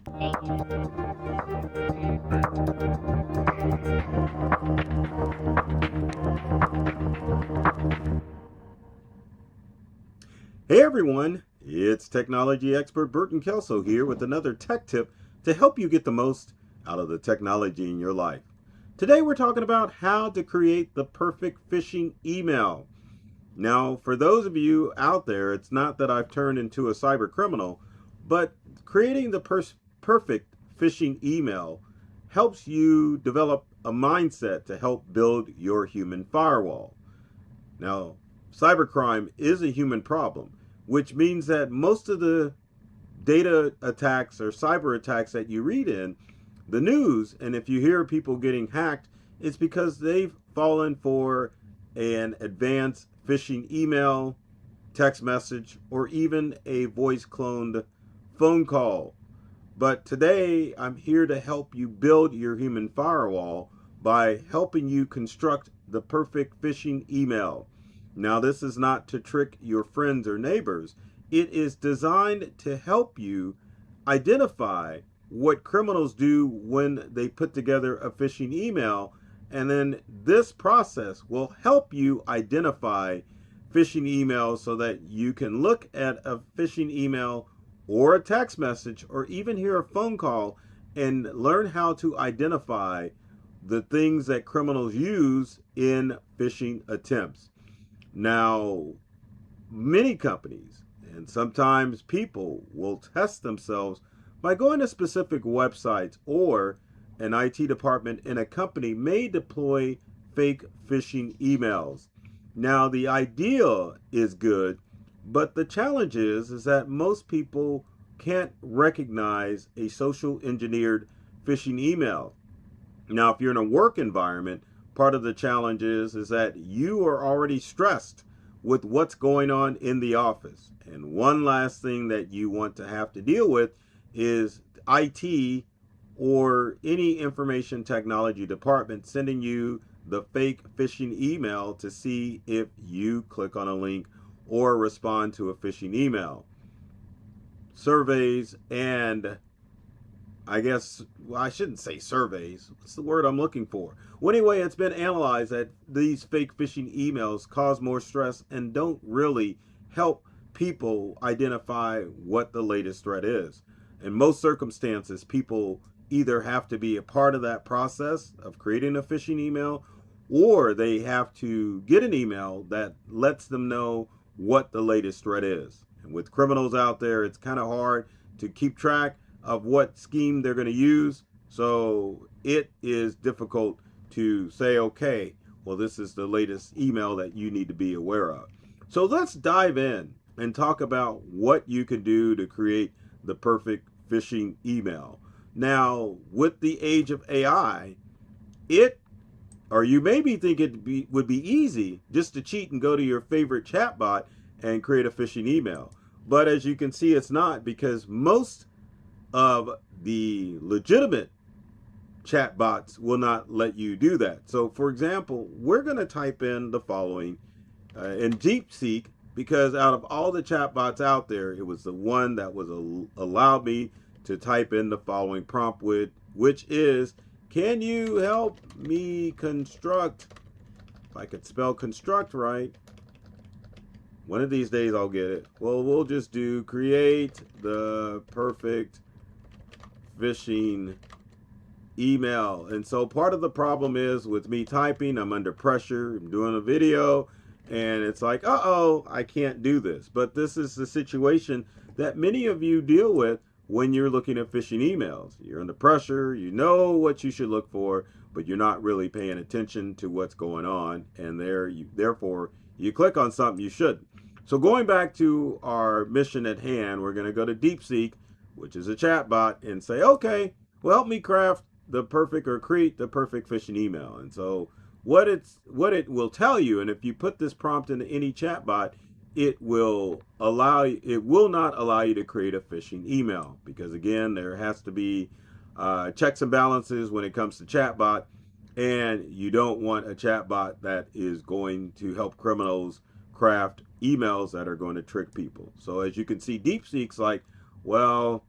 Hey everyone, it's technology expert Burton Kelso here with another tech tip to help you get the most out of the technology in your life. Today we're talking about how to create the perfect phishing email. Now, for those of you out there, it's not that I've turned into a cyber criminal, but creating the perfect phishing email helps you develop a mindset to help build your human firewall. Now, cybercrime is a human problem, which means that most of the data attacks or cyber attacks that you read in the news, and if you hear people getting hacked, it's because they've fallen for an advanced phishing email, text message, or even a voice cloned phone call. But today, I'm here to help you build your human firewall by helping you construct the perfect phishing email. Now, this is not to trick your friends or neighbors. It is designed to help you identify what criminals do when they put together a phishing email. And then this process will help you identify phishing emails so that you can look at a phishing email or a text message or even hear a phone call and learn how to identify the things that criminals use in phishing attempts. Now, many companies and sometimes people will test themselves by going to specific websites, or an IT department in a company may deploy fake phishing emails. Now, the idea is good, but the challenge is that most people can't recognize a social engineered phishing email. Now, if you're in a work environment, part of the challenge is that you are already stressed with what's going on in the office. And one last thing that you want to have to deal with is IT or any information technology department sending you the fake phishing email to see if you click on a link or respond to a phishing email. Surveys and I shouldn't say surveys. What's the word I'm looking for? Well, anyway, it's been analyzed that these fake phishing emails cause more stress and don't really help people identify what the latest threat is. In most circumstances, people either have to be a part of that process of creating a phishing email, or they have to get an email that lets them know what the latest threat is. And with criminals out there, it's kind of hard to keep track of what scheme they're going to use. So it is difficult to say, okay, well, this is the latest email that you need to be aware of. So let's dive in and talk about what you can do to create the perfect phishing email. Now, with the age of AI, it or you maybe think would be easy just to cheat and go to your favorite chatbot and create a phishing email. But as you can see, it's not, because most of the legitimate chatbots will not let you do that. So, for example, we're going to type in the following in DeepSeek, because out of all the chatbots out there, it was the one that was allowed me to type in the following prompt with, which is, can you help me construct, if I could spell construct right, one of these days I'll get it. Well, we'll just do create the perfect phishing email. And so part of the problem is with me typing, I'm under pressure, I'm doing a video, and it's like, uh-oh, I can't do this. But this is the situation that many of you deal with when you're looking at phishing emails. You're under pressure, you know what you should look for, but you're not really paying attention to what's going on, and therefore you click on something you shouldn't. So going back to our mission at hand, we're going to go to DeepSeek, which is a chatbot, and say, okay, well, help me craft the perfect, or create the perfect phishing email. And so what it will tell you, and if you put this prompt into any chatbot, it will not allow you to create a phishing email, because again, there has to be checks and balances when it comes to chatbot, and you don't want a chatbot that is going to help criminals craft emails that are going to trick people. So as you can see, DeepSeek's like, well,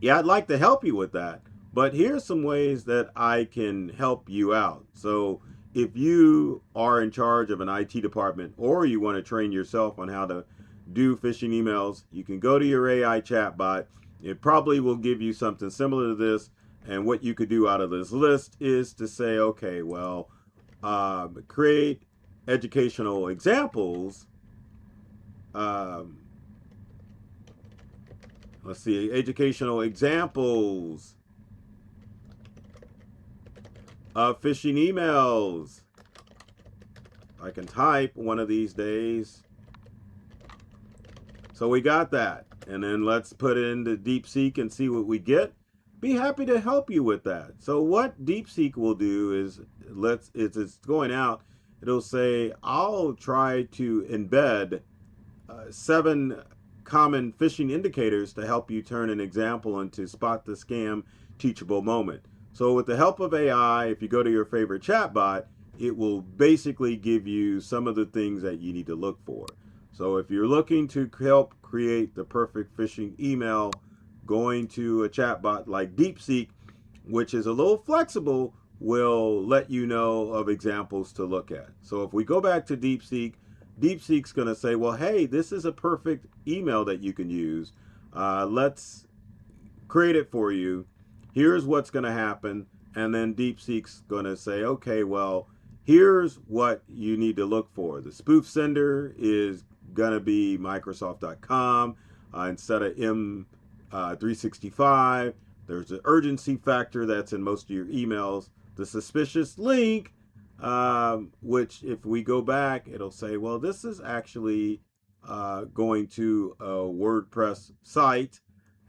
Yeah, I'd like to help you with that, but here's some ways that I can help you out. So, if you are in charge of an IT department or you want to train yourself on how to do phishing emails, you can go to your AI chatbot. It probably will give you something similar to this. And what you could do out of this list is to say, okay, well, create educational examples. Um, let's see, educational examples phishing emails. I can type one of these days. So we got that. And then let's put it into DeepSeek and see what we get. Be happy to help you with that. So what DeepSeek will do is it's going out. It'll say I'll try to embed 7 common phishing indicators to help you turn an example into spot the scam teachable moment. So with the help of AI, if you go to your favorite chatbot, it will basically give you some of the things that you need to look for. So if you're looking to help create the perfect phishing email, going to a chatbot like DeepSeek, which is a little flexible, will let you know of examples to look at. So if we go back to DeepSeek, DeepSeek's going to say, well, hey, this is a perfect email that you can use. Let's create it for you. Here's what's going to happen. And then DeepSeek's going to say, okay, well, here's what you need to look for. The spoof sender is going to be Microsoft.com instead of M365. There's an urgency factor that's in most of your emails. The suspicious link, which if we go back, it'll say, well, this is actually going to a WordPress site.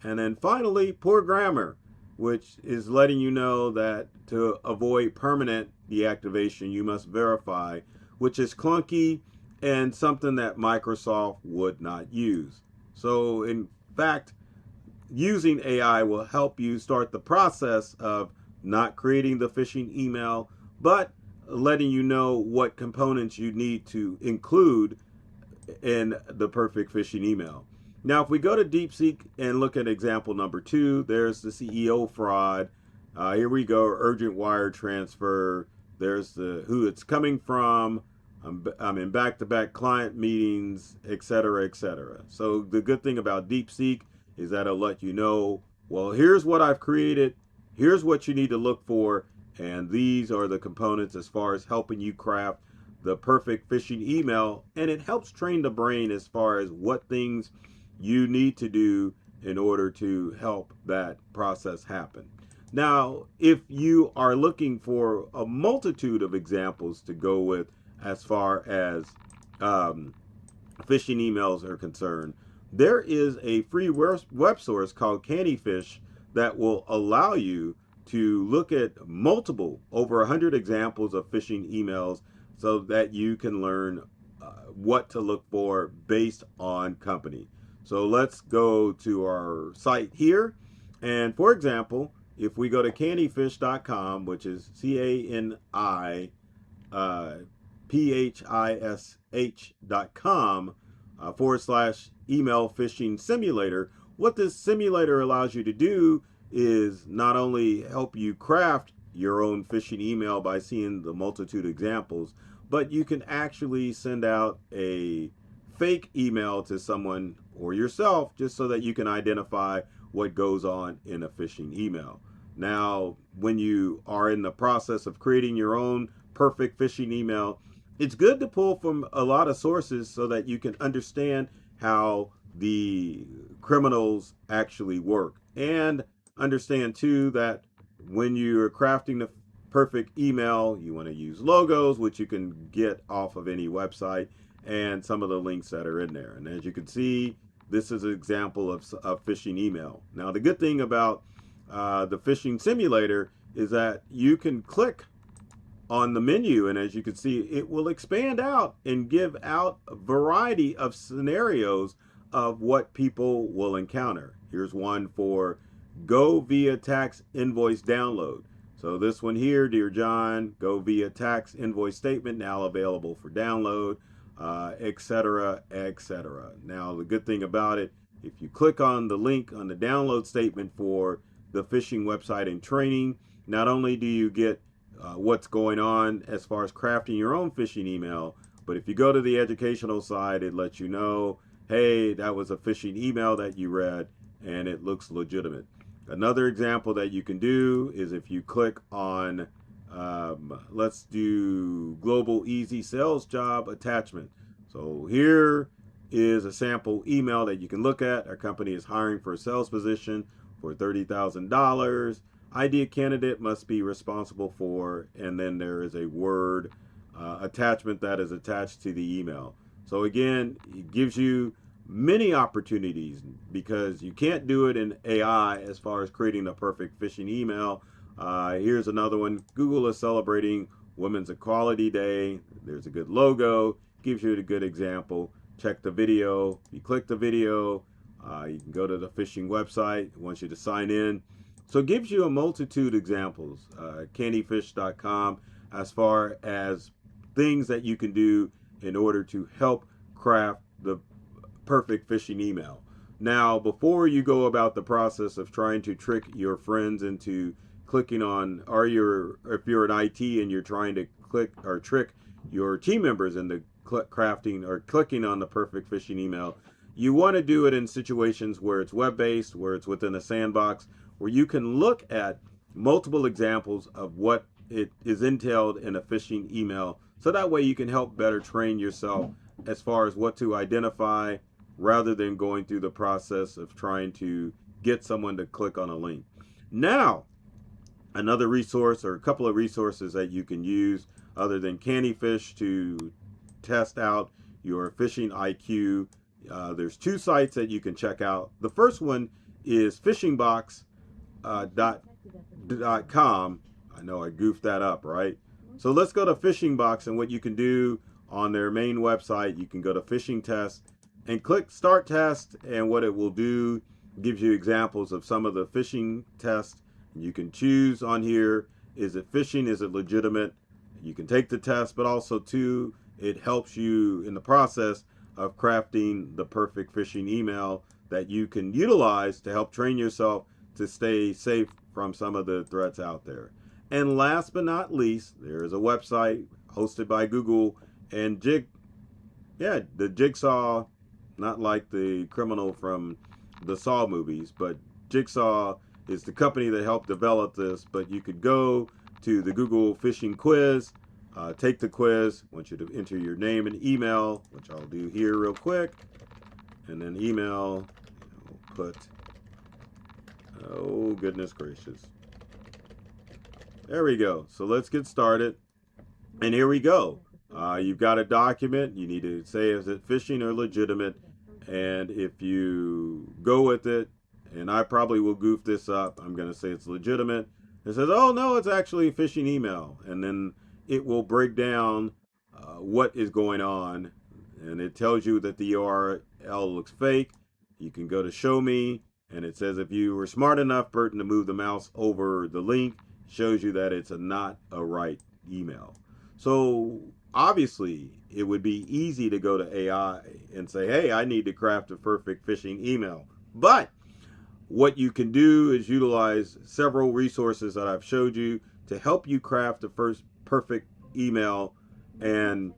And then finally, poor grammar, which is letting you know that to avoid permanent deactivation, you must verify, which is clunky and something that Microsoft would not use. So, in fact, using AI will help you start the process of not creating the phishing email, but letting you know what components you need to include in the perfect phishing email. Now, if we go to DeepSeek and look at example number 2, there's the CEO fraud. Here we go, urgent wire transfer. There's the who it's coming from. I'm in back-to-back client meetings, etc., etc. So the good thing about DeepSeek is that it'll let you know, well, here's what I've created. Here's what you need to look for. And these are the components as far as helping you craft the perfect phishing email, and it helps train the brain as far as what things you need to do in order to help that process happen. Now, if you are looking for a multitude of examples to go with as far as um, phishing emails are concerned, there is a free web source called Candyfish that will allow you to look at multiple, over 100 examples of phishing emails so that you can learn what to look for based on company. So let's go to our site here. And for example, if we go to candyfish.com, which is CANI phish.com /email phishing simulator. What this simulator allows you to do is not only help you craft your own phishing email by seeing the multitude of examples, but you can actually send out a fake email to someone or yourself just so that you can identify what goes on in a phishing email. Now, when you are in the process of creating your own perfect phishing email, it's good to pull from a lot of sources so that you can understand how the criminals actually work, and understand too that when you're crafting the perfect email, you want to use logos, which you can get off of any website, and some of the links that are in there. And as you can see, this is an example of phishing email. Now, the good thing about the phishing simulator is that you can click on the menu, and as you can see, it will expand out and give out a variety of scenarios of what people will encounter. Here's one for go via tax invoice download. So this one here, dear John, go via tax invoice statement now available for download, etc., etc. Now the good thing about it If you click on the link on the download statement for the phishing website and training, not only do you get what's going on as far as crafting your own phishing email, but if you go to the educational side, it lets you know, hey, that was a phishing email that you read and it looks legitimate. Another example that you can do is if you click on, let's do global easy sales job attachment. So here is a sample email that you can look at. Our company is hiring for a sales position for $30,000. Ideal candidate must be responsible for, and then there is a Word attachment that is attached to the email. So again, it gives you many opportunities because you can't do it in AI as far as creating a perfect phishing email. Here's another one. Google is celebrating Women's Equality Day. There's a good logo, gives you a good example. Check the video. You click the video, you can go to the phishing website. It wants you to sign in. So it gives you a multitude of examples. Candyfish.com as far as things that you can do in order to help craft the perfect phishing email. Now, before you go about the process of trying to trick your friends into clicking on, or if you're an IT and you're trying to click or trick your team members into crafting or clicking on the perfect phishing email, you want to do it in situations where it's web-based, where it's within a sandbox, where you can look at multiple examples of what it is entailed in a phishing email. So that way you can help better train yourself as far as what to identify rather than going through the process of trying to get someone to click on a link. Now, another resource or a couple of resources that you can use other than Candyfish to test out your phishing IQ. There's two sites that you can check out. The first one is phishingbox.com. I know I goofed that up, right? So let's go to PhishingBox, and what you can do on their main website, you can go to phishing test and click start test, and what it will do gives you examples of some of the phishing tests. You can choose on here, is it phishing, is it legitimate? You can take the test, but also too, it helps you in the process of crafting the perfect phishing email that you can utilize to help train yourself to stay safe from some of the threats out there. And last but not least, there is a website hosted by Google and the Jigsaw, not like the criminal from the Saw movies, but Jigsaw is the company that helped develop this. But you could go to the Google phishing quiz, take the quiz. I want you to enter your name and email, which I'll do here real quick, and then email. Put, oh goodness gracious. There we go. So let's get started. And here we go. You've got a document. You need to say, is it phishing or legitimate? And if you go with it, and I probably will goof this up, I'm going to say it's legitimate. It says, oh no, it's actually a phishing email. And then it will break down what is going on. And it tells you that the URL looks fake. You can go to show me. And it says if you were smart enough, Burton, to move the mouse over the link, shows you that it's not a right email. So obviously it would be easy to go to AI and say, hey, I need to craft a perfect phishing email. But what you can do is utilize several resources that I've showed you to help you craft the first perfect email, and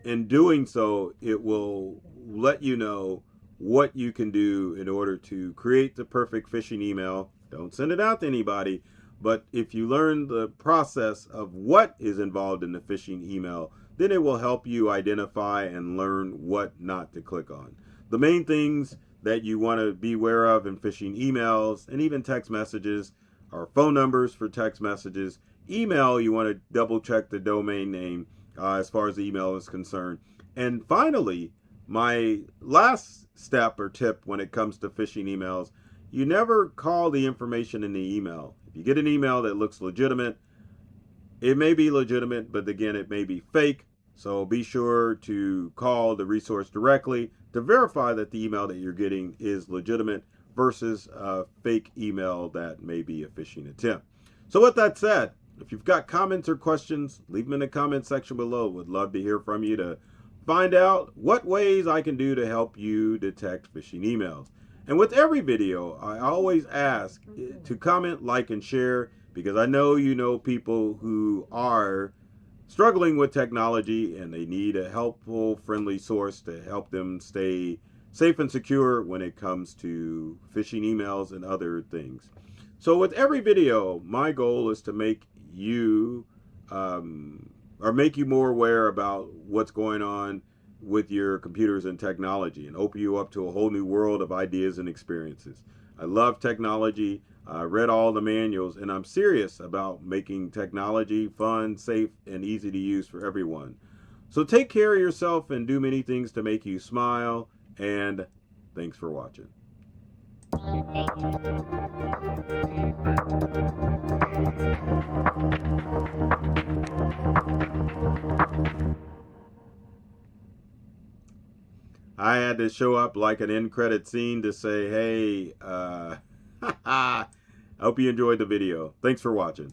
in doing so, it will let you know what you can do in order to create the perfect phishing email. Don't send it out to anybody, but if you learn the process of what is involved in the phishing email, then it will help you identify and learn what not to click on. The main things that you want to be aware of in phishing emails and even text messages are phone numbers for text messages. Email, you want to double check the domain name as far as the email is concerned. And finally, my last step or tip when it comes to phishing emails, you never call the information in the email. If you get an email that looks legitimate, it may be legitimate, but again, it may be fake. So be sure to call the resource directly to verify that the email that you're getting is legitimate versus a fake email that may be a phishing attempt. So with that said, if you've got comments or questions, leave them in the comment section below. Would love to hear from you to find out what ways I can do to help you detect phishing emails. And with every video, I always ask to comment, like, and share, because I know you know people who are struggling with technology and they need a helpful, friendly source to help them stay safe and secure when it comes to phishing emails and other things. So with every video, my goal is to make you or make you more aware about what's going on with your computers and technology, and open you up to a whole new world of ideas and experiences. I love technology. I read all the manuals, and I'm serious about making technology fun, safe, and easy to use for everyone. So take care of yourself and do many things to make you smile, and thanks for watching. I had to show up like an end credit scene to say, hey, I hope you enjoyed the video. Thanks for watching.